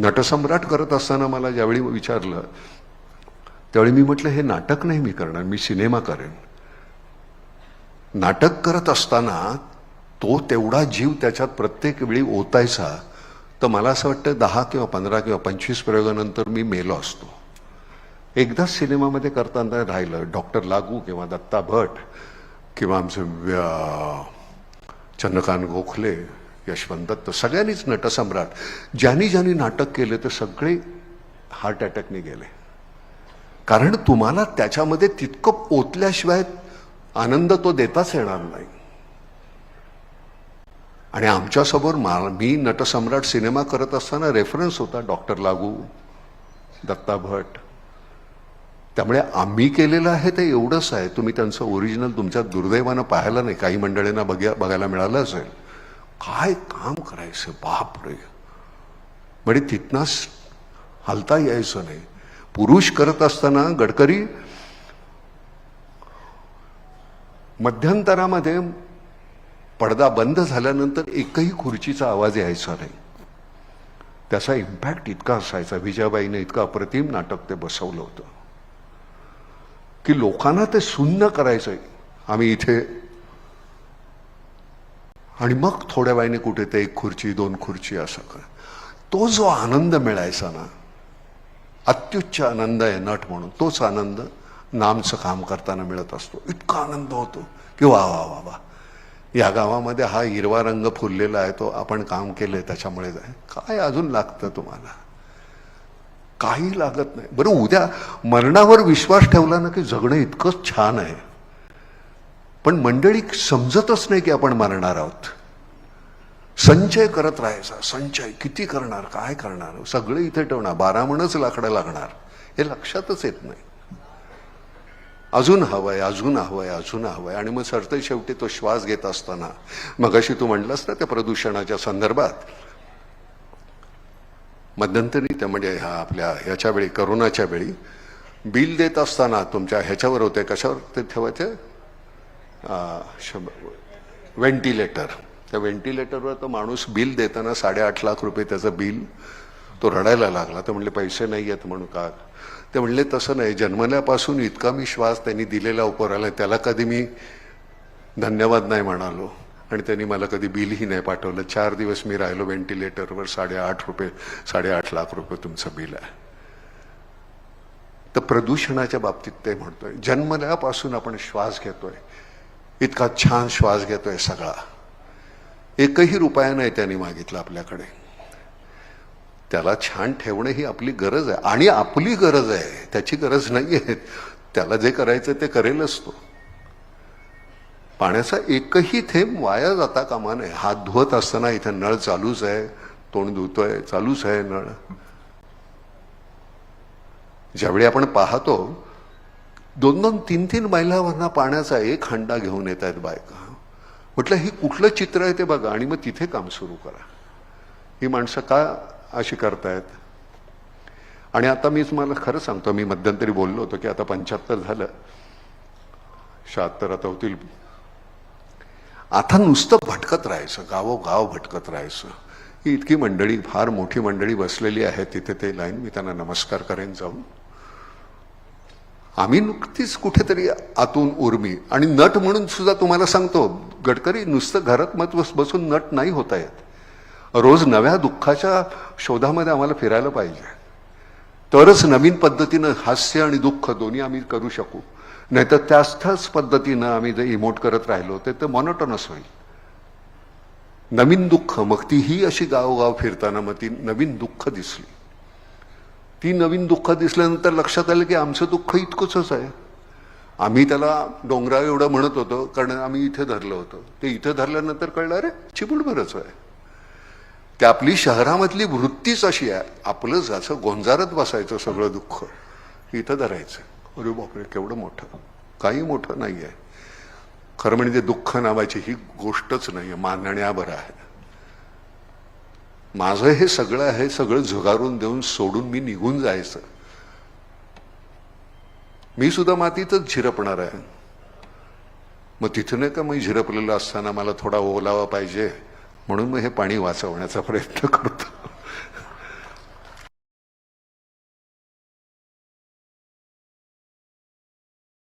नटसम्राट करत असताना मला ज्यावेळी विचारलं त्यावेळी मी म्हटलं हे नाटक नाही मी करणार, मी सिनेमा करेन. नाटक करत असताना तो तेवढा जीव त्याच्यात प्रत्येक वेळी ओतायचा, तर मला असं वाटतं 10 किंवा 15 किंवा 25 प्रयोगानंतर मी मेलो असतो. एकदाच सिनेमामध्ये करताना राहिलं डॉक्टर लागू किंवा दत्ता भट किंवा आमचे चंद्रकांत गोखले, यशवंत दत्त, सगळ्यांनीच नटसम्राट ज्यांनी ज्यांनी नाटक केले ते सगळे हार्ट अटॅकने गेले. कारण तुम्हाला त्याच्यामध्ये तितकं ओतल्याशिवाय आनंद तो देताच येणार नाही. आणि आमच्यासमोर मी नटसम्राट सिनेमा करत असताना रेफरन्स होता डॉक्टर लागू, दत्ता भट. त्यामुळे आम्ही केलेलं आहे ते एवढंच आहे. तुम्ही त्यांचं ओरिजिनल तुमच्या दुर्दैवानं पाहायला नाही, काही मंडळींना बघायला मिळालं असेल. काय काम करायचं बाप रे, म्हणजे तिथनंच हलता यायचं नाही. पुरुष करत असताना गडकरी मध्यंतरामध्ये पडदा बंद झाल्यानंतर एकही खुर्चीचा आवाज यायचा नाही. त्याचा इम्पॅक्ट इतका असायचा. विजयाबाईने इतकं अप्रतिम नाटक ते बसवलं होतं की लोकांना ते सुन्न करायचंय. आम्ही इथे आणि मग थोड्या वेळाने कुठे ते 1 खुर्ची 2 खुर्ची असं कर. तो जो आनंद मिळायचा ना, अत्युच्च आनंद आहे नट म्हणून, तोच आनंद नामचं काम करताना मिळत असतो. इतका आनंद होतो की वा वा वा वा, या गावामध्ये हा हिरवा रंग फुललेला आहे, तो आपण काम केलंय त्याच्यामुळे काय अजून लागतं तुम्हाला? काही लागत नाही. बरं, उद्या मरणावर विश्वास ठेवला ना की जगणं इतकं छान आहे. पण मंडळी समजतच नाही की आपण मरणार आहोत. संचय करत राहायचा. संचय किती करणार, काय करणार, सगळं इथे ठेवणार, 12 मनच लाकडं लागणार, हे लक्षातच येत नाही. अजून हवंय, अजून हवंय, अजून हवंय. आणि मग सरते शेवटी तो श्वास घेत असताना, मगाशी तू म्हणलास ना त्या प्रदूषणाच्या संदर्भात, मध्यंतरी त्या म्हणजे आपल्या ह्याच्या वेळी, करोनाच्या वेळी बिल देत असताना तुमच्या ह्याच्यावर होते, कशावर ते ठेवायचे, व्हेंटिलेटर. त्या व्हेंटिलेटरवर तो माणूस बिल देताना 8.5 लाख रुपये त्याचं बिल, तो रडायला लागला. तर म्हणले पैसे नाही आहेत म्हणून. का? ते म्हणले तसं नाही, जन्मल्यापासून इतका मी श्वास त्यांनी दिलेला उपराला, त्याला कधी मी धन्यवाद नाही म्हणालो आणि त्यांनी मला कधी बिलही नाही पाठवलं. 4 दिवस मी राहिलो व्हेंटिलेटरवर, 8.5 लाख रुपये तुमचं बिल आहे. तर प्रदूषणाच्या बाबतीत ते म्हणतोय, जन्मल्यापासून आपण श्वास घेतोय, इतका छान श्वास घेतोय सगळा, 1ही रुपया नाही त्यांनी मागितला आपल्याकडे. त्याला छान ठेवणं ही आपली गरज आहे. आणि आपली गरज आहे, त्याची गरज नाही आहे. त्याला जे करायचं ते करेलच तो. पाण्याचा 1ही थेंब वाया जाता कामा नये. हात धुवत असताना इथे नळ चालूच आहे, तोंड धुतोय चालूच आहे नळ. ज्यावेळी आपण पाहतो 2-2, 3-3 मैलावरना पाण्याचा 1 हंडा घेऊन येत आहेत बायका. म्हटलं हे कुठलं चित्र आहे ते बघा आणि मग तिथे काम सुरू करा. ही माणसं का अशी करतायत? आणि आता मी तुम्हाला खरं सांगतो, मी मध्यंतरी बोललो होतो की आता 75 झालं, 76 आता होतील. आता नुसतं भटकत राहायचं, गावोगाव भटकत राहायचं. ही इतकी मंडळी, फार मोठी मंडळी बसलेली आहे तिथे ते लाईन, मी त्यांना नमस्कार करेन जाऊन. आम्ही नुकतीच कुठेतरी आतून उर्मी. आणि नट म्हणून सुद्धा तुम्हाला सांगतो, गडकरी नुसतं घरात मत बसून नट नाही होता येत. रोज नव्या दुःखाच्या शोधामध्ये आम्हाला फिरायला पाहिजे, तरच नवीन पद्धतीनं हास्य आणि दुःख दोन्ही आम्ही करू शकू. नाहीतर त्याच पद्धतीनं आम्ही जे इमोट करत राहिलो ते मॉनोटोनस होईल. नवीन दुःख, मग तीही अशी गावोगाव फिरताना मग ती नवीन दुःख दिसली. ती नवीन दुःख दिसल्यानंतर लक्षात आलं की आमचं दुःख इतकंच आहे. आम्ही त्याला डोंगराव एवढं म्हणत होतो कारण आम्ही इथे धरलं होतं. ते इथे धरल्यानंतर कळलं अरे चिमुटभरच आहे. की आपली शहरामधली वृत्तीच अशी आहे, आपलं असं गोंजारत बसायचं सगळं दुःख, इथं धरायचं. अरे बापरे केवढं मोठं, काही मोठं नाही आहे. खरं म्हणजे दुःख नावाची ही गोष्टच नाही आहे, मानण्यावर आहे. माझं हे सगळं आहे, सगळं झुगारून देऊन सोडून मी निघून जायचं. मी सुद्धा मातीतच झिरपणार आहे. मग तिथं नाही का मी झिरपलेलं असताना मला थोडा ओलावा पाहिजे म्हणून मग हे पाणी वाचवण्याचा प्रयत्न करतो.